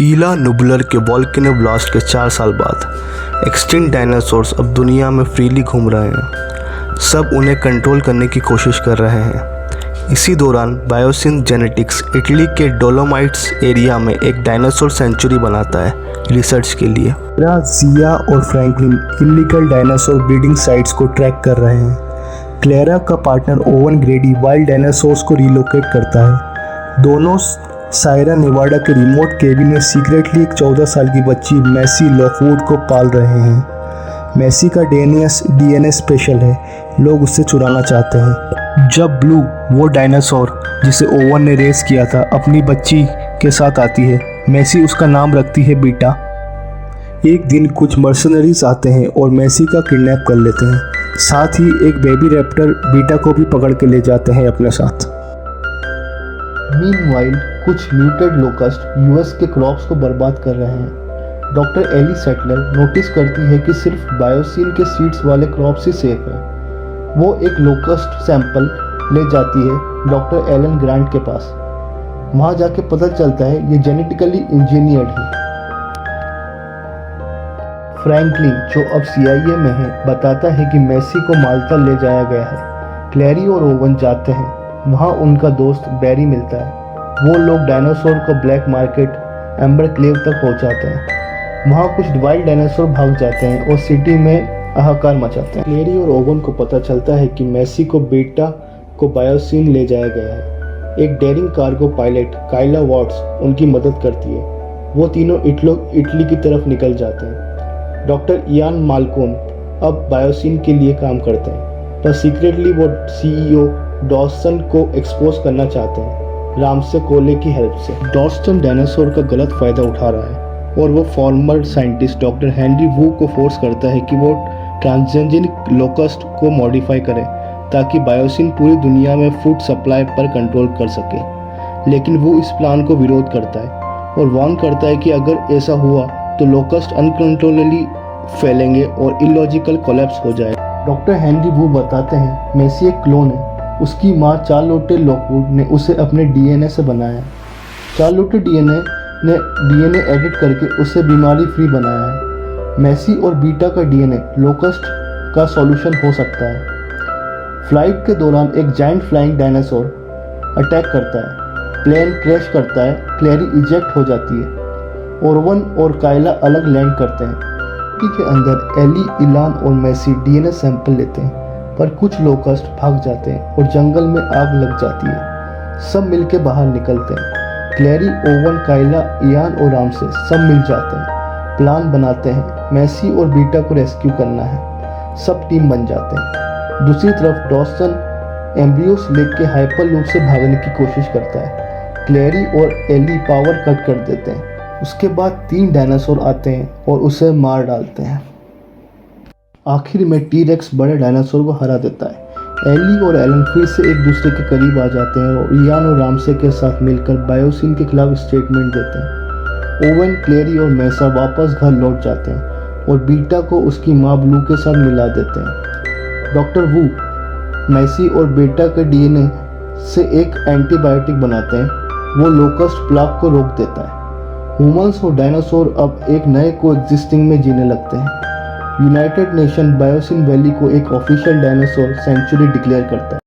ईला नुबुलर के volcano blast के 4 साल बाद एक्सटिंक्ट डायनासोर्स अब दुनिया में फ्रीली घूम रहे हैं। सब उन्हें कंट्रोल करने की कोशिश कर रहे हैं। इसी दौरान बायोसिन जेनेटिक्स इटली के डोलोमाइट्स एरिया में एक डायनासोर सेंचुरी बनाता है रिसर्च के लिए। जिया और Franklin illegal dinosaur breeding sites को ट्रैक कर रहे हैं। क्लेरा का पार्टनर ओवन ग्रेडी वाइल्ड डायनासोर्स को रिलोकेट करता है। दोनों सायरा नेवाडा के रिमोट केबिन में सीक्रेटली एक 14 साल की बच्ची मैसी लॉकवुड को पाल रहे हैं। मैसी का डीएनए स्पेशल है, लोग उससे चुराना चाहते हैं। जब ब्लू, वो डायनासोर जिसे ओवन ने रेस किया था, अपनी बच्ची के साथ आती है, मैसी उसका नाम रखती है बीटा। एक दिन कुछ मर्सनरीज आते हैं और मैसी का किडनैप कर लेते हैं। साथ ही एक बेबी रैप्टर बीटा को भी पकड़ के ले जाते हैं अपने साथ। मीनवाइल कुछ म्यूटेड लोकस्ट यूएस के क्रॉप्स को बर्बाद कर रहे हैं। डॉक्टर एली सेटलर नोटिस करती है कि सिर्फ बायोसिन के सीड्स वाले क्रॉप्स ही सेफ है। वो एक लोकस्ट सैंपल ले जाती है डॉक्टर एलन ग्रांट के पास। वहाँ जाके पता चलता है ये जेनेटिकली इंजीनियर्ड है। फ्रैंकलिन, जो अब CIA में है, बताता है कि मैसी को माल्टा ले जाया गया है। क्लैरी और ओवन जाते हैं। वहाँ उनका दोस्त बैरी मिलता है। वो लोग डायनासोर को ब्लैक मार्केट एम्बर क्लेव तक पहुँचाते हैं। वहाँ कुछ वाइल्ड डायनासोर भाग जाते हैं और सिटी में हाहाकार मचाते हैं। क्लैरी और ओवन को पता चलता है कि मैसी को बीटा को बायोसिन ले जाया गया है। एक डेयरिंग कार्गो पायलट काइला वॉट्स उनकी मदद करती है। वो तीनों इटली की तरफ निकल जाते हैं। डॉक्टर इयान माल्कोन अब बायोसिन के लिए काम करते हैं, पर सीक्रेटली वो CEO डॉस्टन को एक्सपोज करना चाहते हैं रामसे कोले की हेल्प से। डॉस्टन डायनासोर का गलत फायदा उठा रहा है और वो फॉर्मर साइंटिस्ट डॉक्टर हेनरी वू को फोर्स करता है कि वो ट्रांसजेनिक लोकस्ट को मॉडिफाई करे ताकि बायोसिन पूरी दुनिया में फूड सप्लाई पर कंट्रोल कर सके। लेकिन वो इस प्लान को विरोध करता है और वार्न करता है कि अगर ऐसा हुआ तो लोकस्ट अनकंट्रोलेबली फैलेंगे और इलॉजिकल कोलैप्स हो जाएगा। डॉक्टर हेनरी वू बताते हैं मैसी एक क्लोन है। उसकी माँ चार्लोटे लॉकवुड ने उसे अपने DNA से बनाया। चार्लोटे DNA एडिट करके उसे बीमारी फ्री बनाया है। मैसी और बीटा का DNA लोकस्ट का सॉल्यूशन हो सकता है। फ्लाइट के दौरान एक जायंट फ्लाइंग डायनासोर अटैक करता है। प्लेन क्रैश करता है। क्लैरी इजेक्ट हो जाती है। ओवन और काइला अलग लैंड करते हैं। सिटी के अंदर एली, इलान और मैसी DNA सैंपल लेते हैं, पर कुछ लोकस्ट भाग जाते हैं और जंगल में आग लग जाती है। सब मिलके बाहर निकलते हैं। क्लैरी, ओवन, काइला, इयान और राम से सब मिल जाते हैं। प्लान बनाते हैं। मैसी और बीटा को रेस्क्यू करना है। सब टीम बन जाते हैं। दूसरी तरफ डॉस्टन एम्ब्रियोस लेक के हाइपरलूप से भागने की कोशिश करता है। क्लैरी और एली पावर कट कर देते हैं। उसके बाद 3 डायनासोर आते हैं और उसे मार डालते हैं। आखिर में टी-रेक्स बड़े डायनासोर को हरा देता है। एली और एलन फिर से एक दूसरे के करीब आ जाते हैं और इयान और रामसे के साथ मिलकर बायोसिन के खिलाफ स्टेटमेंट देते हैं। ओवन, क्लैरी और मैसा वापस घर लौट जाते हैं और बीटा को उसकी माँ ब्लू के साथ मिला देते हैं। डॉक्टर वू मैसी और बीटा के DNA से एक एंटीबायोटिक बनाते हैं। वो लोकस्ट प्लाग को रोक देता है। ह्यूमंस और डायनासोर अब एक नए को एग्जिस्टिंग में जीने लगते हैं। यूनाइटेड नेशन बायोसिन वैली को एक ऑफिशियल डायनासोर सेंचुरी डिक्लेयर करता है।